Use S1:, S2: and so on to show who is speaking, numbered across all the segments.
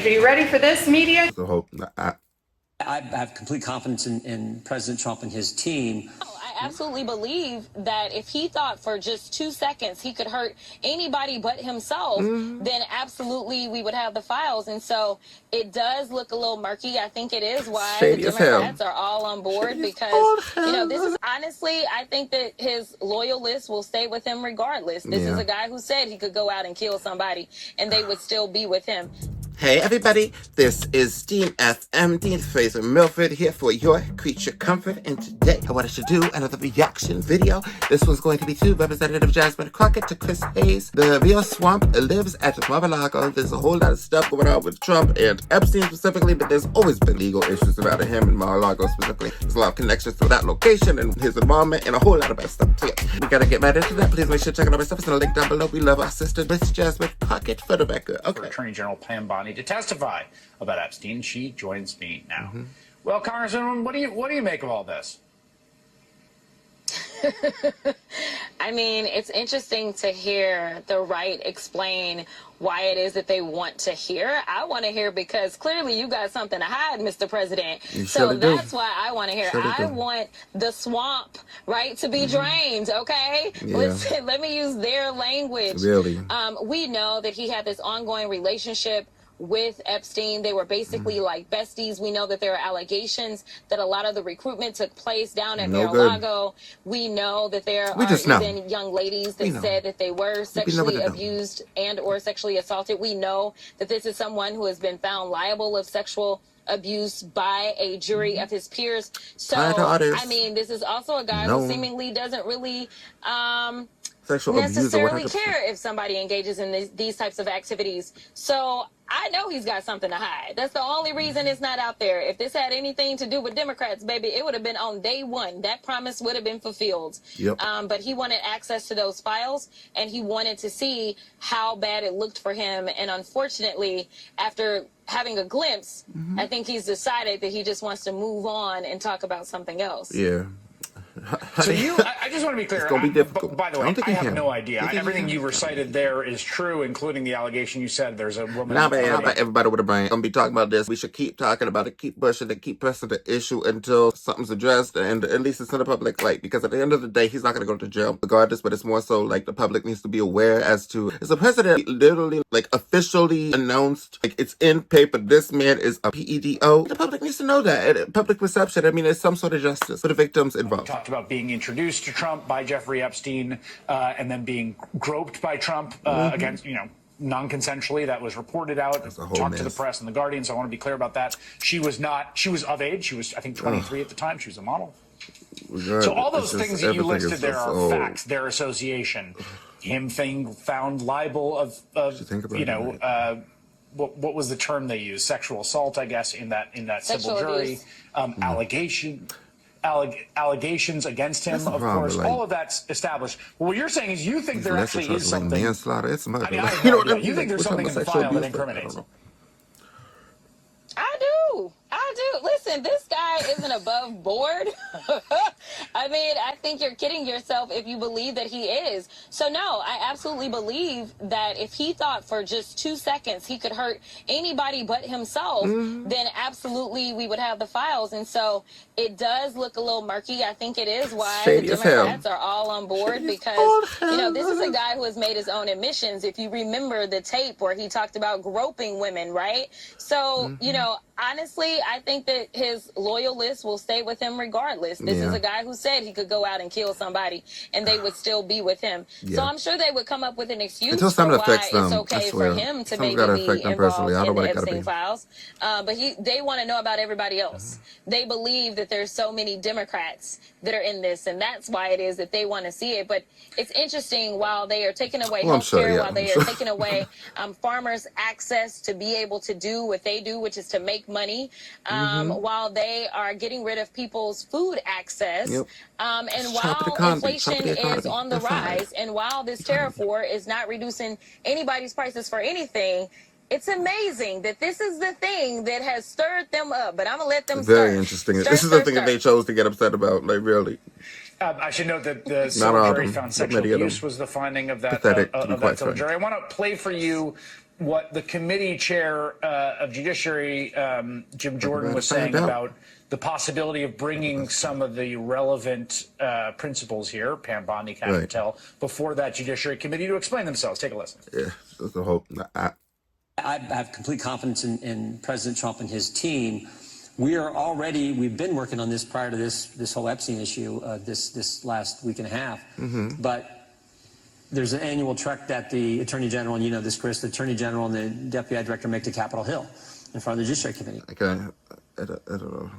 S1: Are you ready for this, media?
S2: I have complete confidence in President Trump and his team.
S3: I absolutely believe that if he thought for just 2 seconds he could hurt anybody but himself, then absolutely we would have the files. And so it does look a little murky. I think it is why the Democrats are all on board because, you know, this is honestly, I think that his loyal list will stay with him regardless. This is a guy who said he could go out and kill somebody and they would still be with him.
S4: Hey everybody, this is Steam FM, Dean Fraser Milford here for your creature comfort, and today I wanted to do another reaction video. This was going to be to Representative Jasmine Crockett to Chris Hayes. The real swamp lives at Mar-A-Lago. There's a whole lot of stuff going on with Trump and Epstein specifically, but there's always been legal issues around him and Mar-A-Lago specifically. There's a lot of connections to that location and his involvement and a whole lot of bad stuff too. We gotta get right into that. Please make sure to check out all my stuff. It's in the link down below. We love our sister, Miss Jasmine Crockett, for the record. Okay.
S5: Attorney General Pam Bondi to testify about Epstein. She joins me now. Well, Congresswoman, what do you make of all this?
S3: I mean, it's interesting to hear the right explain why it is that they want to hear. I want to hear because clearly you got something to hide, Mr. President. So that's why I want to hear. I want the swamp, right, to be drained, okay? Listen, let me use their language.
S4: Really?
S3: We know that he had this ongoing relationship with Epstein. They were basically like besties. We know that there are allegations that a lot of the recruitment took place down at Mar-A-Lago. We know that there are even young ladies that said that they were sexually abused and or sexually assaulted. We know that this is someone who has been found liable of sexual abuse by a jury of his peers. So, I mean, this is also a guy who seemingly doesn't really necessarily care if somebody engages in these types of activities. So I know he's got something to hide. That's the only reason it's not out there. If this had anything to do with Democrats, baby, it would have been on day one. That promise would have been fulfilled. But he wanted access to those files, and he wanted to see how bad it looked for him. And unfortunately, after having a glimpse, I think he's decided that he just wants to move on and talk about something else.
S5: So I just want to be clear.
S4: It's going to be difficult.
S5: By the way, I have no idea. Everything you recited there is true, including the allegation you said there's a woman.
S4: Not everybody with a brain. I'm going to be talking about this. We should keep talking about it, keep pushing it, keep pressing the issue until something's addressed, and at least it's in the public light. Because at the end of the day, he's not going to go to jail regardless, but it's more so like the public needs to be aware as to, is the president literally like officially announced, like it's in paper, this man is a PEDO? The public needs to know that. Public perception, I mean, it's some sort of justice for the victims involved.
S5: About being introduced to Trump by Jeffrey Epstein and then being groped by Trump against, you know, non-consensually. That was reported out, talked to the press and the Guardian, so I want to be clear about that. She was of age. She was, I think, 23 at the time. She was a model. So all those things that you listed there are facts, their association. Him being found liable of you know, what was the term they used? Sexual assault, I guess, in that civil jury. Allegations against him, of course, all of that's established. Well, what you're saying is you think there actually is something.
S4: Manslaughter, it's murder.
S5: I mean, I have no idea. You think there's something in the file that incriminates him.
S3: I do. Listen, this guy isn't above board. I mean, I think you're kidding yourself if you believe that he is. So no, I absolutely believe that if he thought for just 2 seconds he could hurt anybody but himself, then absolutely we would have the files. And so it does look a little murky. I think it is why the Democrats are all on board because, you know, this is a guy who has made his own admissions. If you remember the tape where he talked about groping women, right? So, you know, honestly, I think that his loyal list will stay with him regardless. This is a guy who said he could go out and kill somebody and they would still be with him. So I'm sure they would come up with an excuse for why it's okay for him to maybe be involved in the Epstein files. But they want to know about everybody else. They believe that there's so many Democrats that are in this, and that's why it is that they want to see it. But it's interesting, while they are taking away health care, while they are taking away farmers' access to be able to do what they do, which is to make money, while they are getting rid of people's food access, and while inflation is on the rise, and while this tariff war is not reducing anybody's prices for anything, it's amazing that this is the thing that has stirred them up. But I'm going to let them
S4: Very interesting. This is the thing that they chose to get upset about, like, really.
S5: I should note that the civil jury found sexual abuse was the finding of that civil jury. I want to play for you what the committee chair of Judiciary, Jim Jordan, was saying about the possibility of bringing some of the relevant principals here, Pam Bondi, Kat Patel, before that Judiciary Committee to explain themselves. Take a listen.
S4: Yeah, that's the hope.
S2: I have complete confidence in President Trump and his team. We've been working on this prior to this whole Epstein issue this last week and a half. But there's an annual trek that the Attorney General, and you know this, Chris, the Attorney General and the Deputy Director make to Capitol Hill in front of the Judiciary Committee.
S4: I don't know.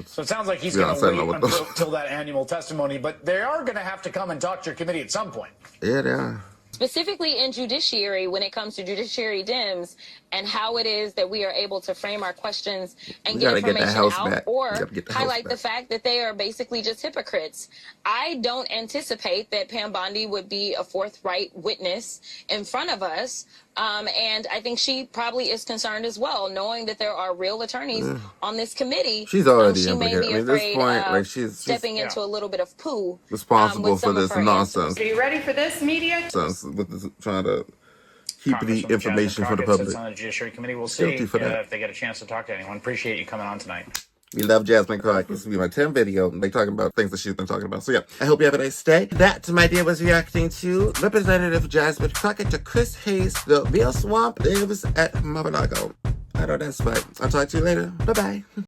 S5: So it sounds like he's going to wait until that annual testimony, but they are going to have to come and talk to your committee at some point.
S4: Yeah, they are.
S3: Specifically in judiciary, when it comes to judiciary Dems and how it is that we are able to frame our questions and get information out or highlight the fact that they are basically just hypocrites. I don't anticipate that Pam Bondi would be a forthright witness in front of us. And I think she probably is concerned as well, knowing that there are real attorneys on this committee.
S4: She's already
S3: she may be
S4: at this point, like she's
S3: stepping into a little bit of poo.
S4: Responsible for this nonsense.
S3: Are you ready for this, media?
S4: With this, trying to keep the information for the public.
S5: On the Judiciary Committee, we'll see if they get a chance to talk to anyone. Appreciate you coming on tonight.
S4: We love Jasmine Crockett. This will be my 10th video. They talking about things that she's been talking about. So yeah, I hope you have a nice day. That, my dear, was reacting to Representative Jasmine Crockett to Chris Hayes, the real swamp lives at Mar-A-Lago. I know that's right. I'll talk to you later. Bye-bye.